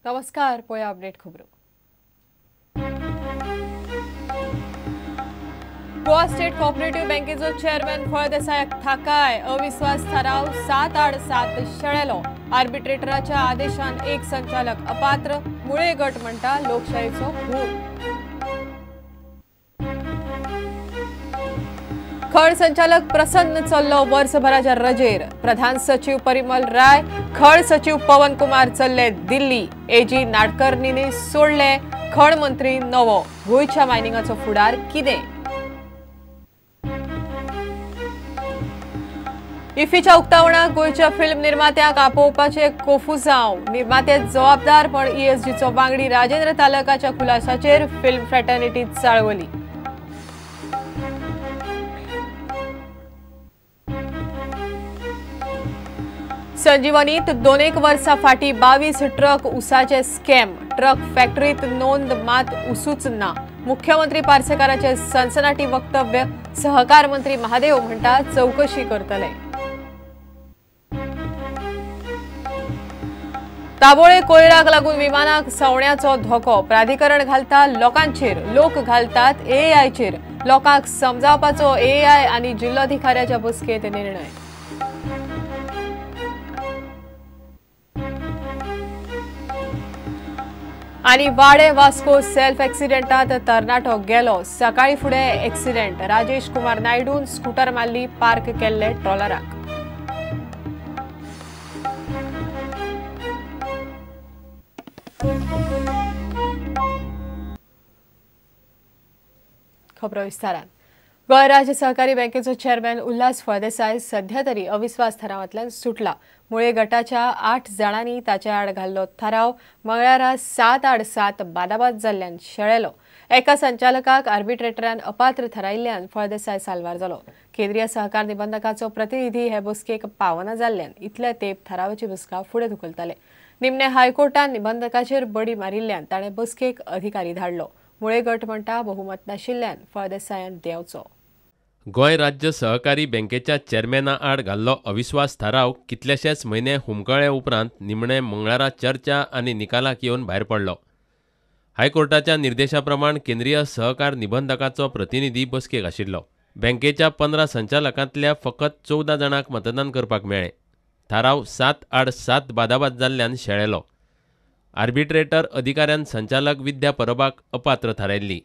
नमस्कार, पळया अपडेट खबरो. गोवा स्टेट कोऑपरेटिव्ह बँकेचो चेअरमॅन फळदेसायाक थाकाय. अविश्वास थाराव 7-8-7 शेळेलो. आर्बिट्रेटराच्या आदेशान एक संचालक अपात्र. मुळे गट म्हणटा लोकशाहीचो खून. खळ संचालक प्रसन्न चल्लो वर्सभराच्या रजेर. प्रधान सचिव परिमल राय, खळ सचिव पवन कुमार चल्ले दिल्ली. एजी नाडकर्णींनी सोडले. खळ मंत्री नवो. गोयच्या मायनिंगाचो फुडार कितें? इफ्फीच्या उक्तावणाक गोयच्या फिल्म निर्मात्यांक आपोवपाचे कोफुजांव. निर्माते जबाबदार पण ESGचो वांगडी राजेंद्र तालकाच्या खुलासाचेर फिल्म फ्रॅटर्निटी चाळवली. संजीवनीत 2 वर्सां फाटीं 22 ट्रक उसाचे स्कॅम. ट्रक फॅक्टरीत नोंद मात उसूच ना. मुख्यमंत्री पार्सेकाराचे सनसनाटी वक्तव्य. सहकार मंत्री महादेव म्हणटा चौकशी करतले. दाबोळे कोयराक लागून विमानाक सवण्याचो धोको. प्राधिकरण घालता लोकांचेर, लोक घालतात AIचेर. लोकांक समजावपाचो AI आनी जिल्लोधिकाऱ्याच्या बसकेत निर्णय. आनी वाडे वास्को सेल्फ एक्सिडेंटात तरणाटो गेलो. सकाळी फुडें एक्सिडेंट. राजेश कुमार नायडून स्कूटर मारली पार्क केल्ले ट्रॉलराक. खबरो विस्तारान. गोंय राज्य सहकारी बँकेचो चेअरमॅन उल्हास फळदेसाय सध्या तरी अविश्वास थारावांतल्यान सुटला. मुळे गटाच्या 8 जाणांनी ताच्या आड घाल्लो थाराव मंगळारा 7-8-7 बादाबाद जाल्ल्यान शेळेलो. एका संचालकाक आर्बिट्रेटरान अपात्र थारायिल्ल्यान फळदेसाय साल्वार जालो. केंद्रीय सहकार निबंधकाचो प्रतिनिधी हे बसकेक पावना जाल्ल्यान इतले तेंप थारावाची बसका फुडें धुकलताले. निमणे हायकोर्टान निबंधकाचेर बडी मारिल्ल्यान ताणें बसकेक अधिकारी धाडलो. मुळे गट म्हणटा बहुमत नाशिल्ल्यान फळदेसायान देंवचो. गोंय राज्य सहकारी बँकेच्या चेअरमॅना आड घाल्लो अविश्वास थाराव कितलेशेच म्हयने हुमकळे उपरांत निमणे मंगळारा चर्चा आनी निकालाक येवन भायर पडलो. हायकोर्टाच्या निर्देशाप्रमाण केंद्रीय सहकार निबंधकाचो प्रतिनिधी बसकेक आशिल्लो. बँकेच्या 15 संचालकांतल्या फकत 14 जाणांक मतदान करपाक मेळ्ळें. थाराव 7-8-7 बादाबाद जाल्ल्यान शेळेलो. आर्बिट्रेटर अधिकाऱ्यान संचालक विद्या परबाक अपात्र थारायल्ली.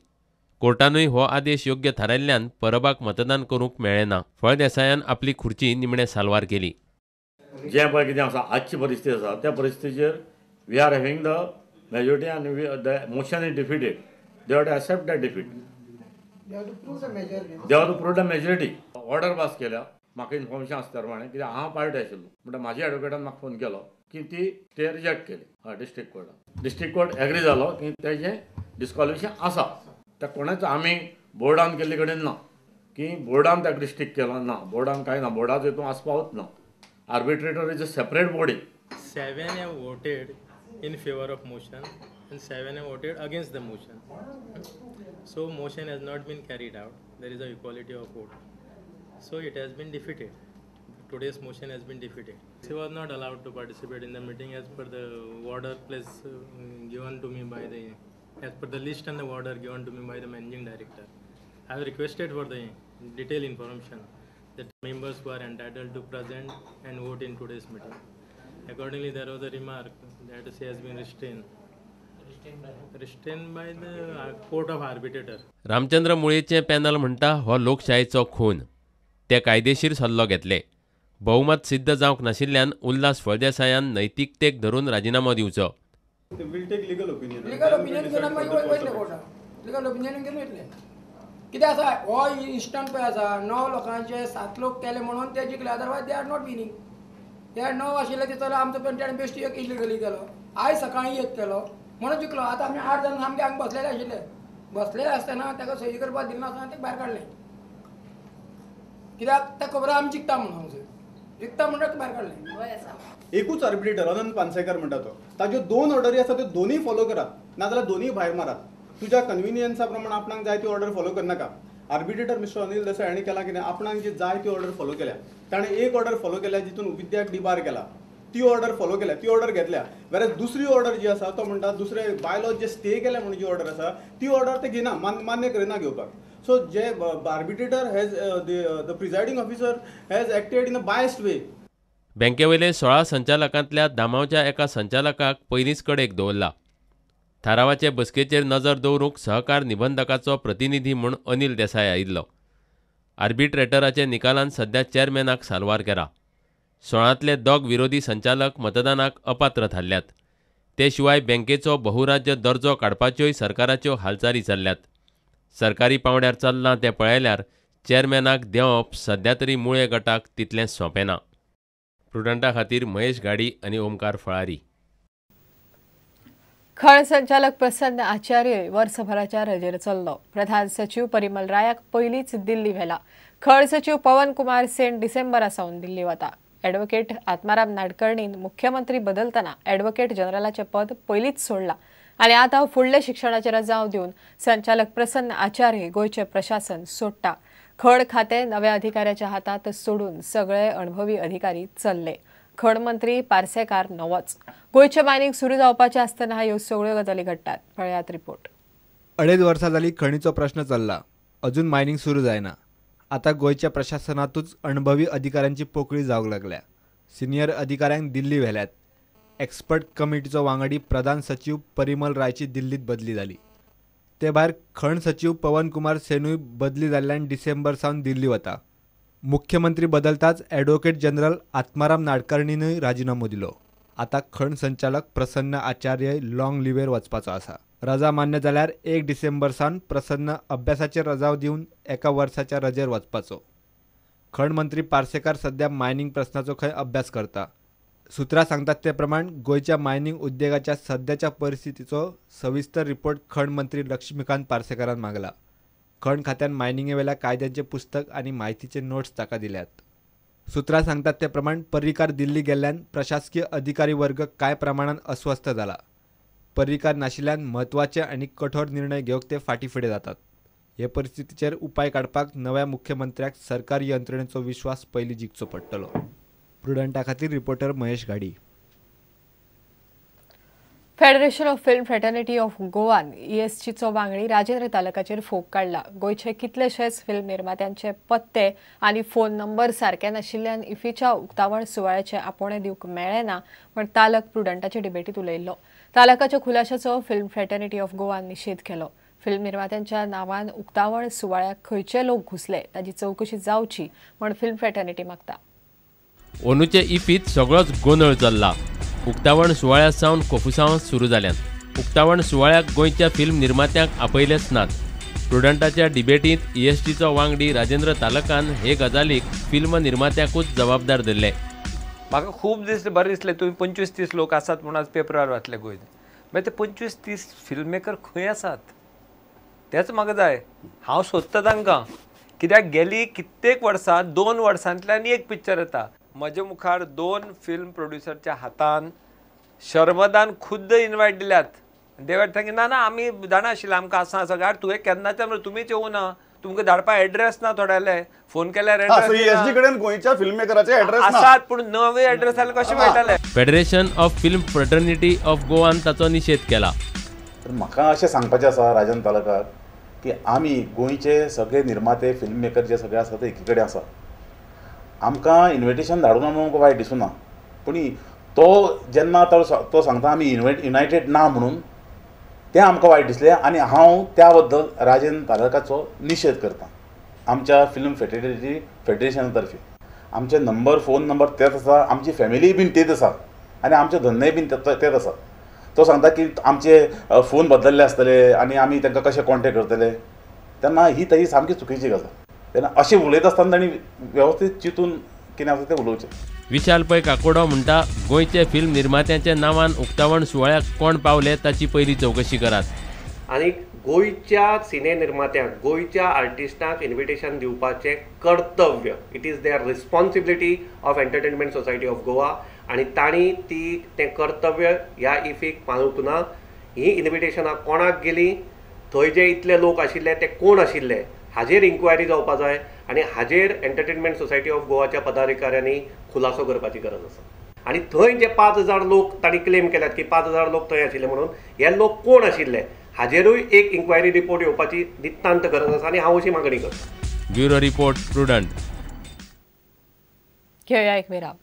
कोर्टानूय हो आदेश योग्य थारायिल्ल्यान परबाक मतदान करूंक मेळ्ळें ना. फळदेसायान आपली खुर्ची निमणे साल्वार केली. जे पळय कितें आसा आजची परिस्थिती आसा त्या परिस्थितीचेर we are having the majority आनी the motion is defeated. They have to accept that defeat. They have to prove the majority. Order pass केल्या. म्हाका इन्फॉर्मेशन आसता प्रमाणे कित्याक हांव पार्टी आशिल्लो म्हणटा म्हाज्या एडवोकेटान म्हाका फोन केलो की ती ते रिजेक्ट केली डिस्ट्रिक्ट कोर्टान. डिस्ट्रिक्ट कोर्ट एग्री जालो की तेजें डिस्क्वॉलिफिकेशन आसा. त्या कोणाच आमी बोर्डान केल्ले कडेन ना की बोर्डान ताका डिस्ट्रिक्ट केलो ना. बोर्डान कांय ना. बोर्डाचो हितून आसपावच ना. Arbitrator is a separate body. 7 have voted in favor of motion and 7 have voted against the motion. So motion has not been carried out. There is a equality of vote. So it has been defeated. Today's motion has been defeated. He was not allowed to participate in the meeting as per the order given to me by as per the list and the order given to me by the managing director. I have requested for the detailed information that members who are entitled to present and vote in today's meeting. Accordingly, there was a remark that she has been restrained by the court of arbitrator. Ramchandra मुळेचे panel म्हणटा हो लोकशाहीचो खून. ते कायदेशीर सल्लो घेतले. बहुमत सिद्ध जावंक नाशिल्ल्यान उल्हास फळदेसायान नैतिकतेक धरून राजिनामो दिवचो. लीगल ओपिनियन घेवन मागीर वयतले कोर्टाक. लीगल ओपिनियन घेवन वयतले. कितें आसा हो इन्स्टंट पळय आसा 9 लोकांचे 7 लोक केले म्हणून ते जिखले. Otherwise they are not winning. ते 9 आशिल्ले दिसतलो आमचो पण ताणें बेश्टी एक इलिगली केलो. आयज सकाळीं एक केलो म्हणून जिखलो. आतां आमी 8 जाण सामके हांगा बसलेले आशिल्ले. बसलेले आसतना ताका सही करपाक दिना आसतना ते भायर काडले. कित्याक ताका खबर आमी जिखता म्हणून जिखता म्हणून भायर काडले. एकूच आर्बिट्रेटर अनंत पानसेकर म्हणटा तो ताज्यो 2 ऑर्डरी आसा त्यो दोनूय फॉलो करात नाजाल्यार दोनूय भायर मारात. तुज्या कन्विनियन्सा प्रमाण आपणाक जाय ती ऑर्डर फॉलो करनाका. आर्बिट्रेटर मिस्टर अनिल देसाय हाणें केला कितें आपणाक जी जाय ती ऑर्डर फॉलो केल्या. ताणें एक ऑर्डर फॉलो केल्या जितून विद्याक डिबार केला. ती ऑर्डर फॉलो केल्या, ती ऑर्डर घेतल्या. वेरस दुसरी ऑर्डर जी आसा तो म्हणटा दुसरे बायलॉज जे स्टे केल्या म्हणून जी ऑर्डर आसा ती ऑर्डर ते घेना, मान्य करिना घेवपाक. सो जे arbitrator has the presiding officer has acted in a biased way. बँकेवयले 16 संचालकांतल्या दामावच्या एका संचालकाक पयलींच कडेक दवरला. थारावाचे बसकेचेर नजर दवरूंक सहकार निबंधकाचो प्रतिनिधी म्हूण अनिल देसाय आयिल्लो. आर्बिट्रेटराचे निकालान सध्या चेअरमॅनाक साल्वार केला. 16तले दोग विरोधी संचालक मतदानाक अपात्र थारल्यात. ते शिवाय बँकेचो बहुराज्य दर्जो काडपाच्योय सरकाराच्यो हालचाली चल्ल्यात. सरकारी पावंड्यार चल्लां तें पळयल्यार चेअरमॅनाक देंवप सध्या तरी मुळे गटाक तितलें सोंपें ना. प्रुडंटा खातीर महेश गाडी आनी ओमकार फळारी. खळ संचालक प्रसन्न आचार्य वर्सभराच्या रजेर चल्लो. प्रधान सचिव परिमल रायाक पयलींच दिल्ली व्हेला. खळ सचिव पवन कुमार सेन डिसेंबरा सावन दिल्ली वता. ॲडव्होकेट आत्माराम नाडकर्णीन मुख्यमंत्री बदलतना ॲडव्होकेट जनरलाचें पद पयलींच सोडलां आनी आतां फुडले शिक्षणाचे रजाव दिवन संचालक प्रसन्न आचार्य गोंयचें प्रशासन सोडटा. खड खातें नव्या अधिकाऱ्याच्या हातांत सोडून सगळे अणभवी अधिकारी चल्ले. खड मंत्री पार्सेकार नवोच. गोंयचें मायनिंग सुरू जावपाचें आसतना ह्यो सगळ्यो गजाली घडटात. पळयात रिपोर्ट. 2.5 वर्सां जाली खणीचो प्रश्न चल्ला. अजून मायनिंग सुरू जायना. आता गोंयच्या प्रशासनातूच अणभवी अधिकाऱ्यांची पोकळी जावंक लागल्या. सिनियर अधिकाऱ्यांक दिल्ली व्हेल्यात. एक्सपर्ट कमिटीचो वांगडी प्रधान सचिव परिमल रायची दिल्लीत बदली जाली. ते भायर खण सचिव पवन कुमार सेनूय बदली जाल्ल्यान डिसेंबर सावन दिल्ली वता. मुख्यमंत्री बदलताच ॲडव्होकेट जनरल आत्माराम नाडकर्णीनूय राजिनामो दिलो. आता खण संचालक प्रसन्न आचार्य लॉंग लिव्हेर वचपाचो आसा. रजा मान्य जाल्यार 1 डिसेंबर सावन प्रसन्न अभ्यासाचे रजाव दिवन 1 वर्साच्या रजेर वचपाचो. खण मंत्री पार्सेकार सध्या मायनिंग प्रस्नाचो खंय अभ्यास करता. सुत्रां सांगतात ते प्रमाण गोंयच्या मायनिंग उद्देगाच्या सध्याच्या परिस्थितीचो सविस्तर रिपोर्ट खण मंत्री लक्ष्मीकांत पार्सेकारान मागला. खण खात्यान मायनिंगे वेल्या कायद्यांचे पुस्तक आनी म्हायतीचे नोट्स ताका दिल्यात. सुत्रां सांगतात ते प्रमाण पर्रीकार दिल्ली गेल्ल्यान प्रशासकीय अधिकारी वर्ग कांय प्रमाणात अस्वस्थ जाला. पर्रीकार नाशिल्ल्यान म्हत्वाचे आनी कठोर निर्णय घेवंक ते फाटीफुडें जातात. हे परिस्थितीचेर उपाय काडपाक नव्या मुख्यमंत्र्याक सरकारी यंत्रणेचो विश्वास पयलीं जिखचो पडटलो. प्रुडंटा खातीर रिपोर्टर महेश गाडी. Federation of film fraternity of गोवान ESGचो वांगडी राजेंद्र तालुक्याचेर फोग काडला. गोंयचे कितलेशेच फिल्म निर्मात्यांचे पत्ते आनी फोन नंबर सारके नाशिल्ल्यान इफ्फीच्या उक्तावण सुवाळ्याचे आपोवणे दिवंक मेळ्ळें ना म्हण तालक प्रुडंटाचे डिबेटीत उलयल्लो. तालुक्याच्या खुलाशाचो फिल्म फ्रेटर्निटी ऑफ गोवान निशेध केलो. फिल्म निर्मात्यांच्या नांवान उक्तावण सुवाळ्याक खंयचे लोक घुसले ताची चवकशी जावची म्हण फिल्म फ्रेटर्निटी मागता. अंदूचे इफ्फीत सगळोच गोंधळ चल्ला. उक्तावण सुवाळ्या सावन कोफुसांव सुरू जाल्यान. उक्तावण सुवाळ्याक गोंयच्या फिल्म निर्मात्यांक आपयलेच नात. प्रुडंटाच्या डिबेटींत ESGचो वांगडी राजेंद्र तालकान हे गजालीक फिल्म निर्मात्याकूच जबाबदार धरले. म्हाका खूब बरें दिसलें तुमी 25-30 लोक आसात म्हूण आज पेपरार वाचले गोंय. मागीर ते 25-30 फिल्म मेकर खंय आसात तेच म्हाका जाय. हांव सोदतां तांकां. कित्याक गेली कित्येक वर्सां 2 वर्सांतल्यान एक पिक्चर येता. म्हजे मुखार 2 फिल्म प्रोड्युसरच्या हातान शर्मदान खुद्द इन्वायट दिल्यात. देवाक सांगी ना आमी जाणा आशिल्लें आमकां आसा गाड तुवें केन्नाच्यान तुमीच येवं ना तुमकां धाडपा एड्रेस ना थोड्याले फोन केल्यार ESG कडेन गोंयच्या फिल्म मेकराचे एड्रेस आसात पूण नवे एड्रेस जाल्यार कशें मेळटले. Federation of film fraternity of गोवान ताचो निशेध केला. म्हाका अशें सांगपाचें आसा राजन तालुकाक की आमी गोंयचे सगळे निर्माते फिल्म मेकर जे सगळे आसा ते एकी कडेन आसा. आमकां इन्विटेशन धाडून म्हणून वायट दिसूं ना पूण तो जेन्ना तो सांगता आमी युनायटेड ना म्हणून तें आमकां वायट दिसलें आनी हांव त्या बद्दल राजेंद्र तालकाचो निशेध करतां. आमच्या फिल्म फेडरेशना तर्फे आमचे नंबर फोन नंबर तेच आसा. आमची फॅमिली बीन तेच आसा आनी आमचे धंदेय बीन तेच आसा. तो सांगता की आमचे फोन बदलले आसतले आनी आमी तांकां कशें कॉन्टेक्ट करतले तेन्ना ही ताची सामकी चुकीची गजाल. तेन्ना अशें उलयत आसतना तांणी वेवस्थीत चिंतून कितें आसा तें उलोवचें. विशाल पै काकोडो म्हणटा गोंयचे फिल्म निर्मात्यांच्या नांवान उक्तावण सुवाळ्याक कोण पावले ताची पयली चवकशी करात. आनी गोंयच्या सिने निर्मात्यांक गोंयच्या आर्टिस्टांक इन्विटेशन दिवपाचें कर्तव्य it is their responsibility of entertainment society of Goa आनी तांणी तें कर्तव्य ह्या इफीक पाळूंक ना. ही इन्विटेशनां कोणाक गेली थंय जे इतले लोक आशिल्ले ते कोण आशिल्ले हाजेर इन्क्वायरी जावपाक जाय आनी हाजेर एंटरटेनमेंट सोसायटी ऑफ गोवाच्या पदाधिकाऱ्यांनी खुलासो करपाची गरज आसा. आणि थंय जे 5,000 लोक तांणी क्लेम केल्यात की 5,000 लोक थंय आशिल्ले म्हणून, हे लोक कोण आशिल्ले हाजेरूय एक इन्क्वायरी रिपोर्ट येवपाची नितांत गरज आसा आनी हांव अशी मागणी करतां. Bureau report prudent. घेऊया एक विराम.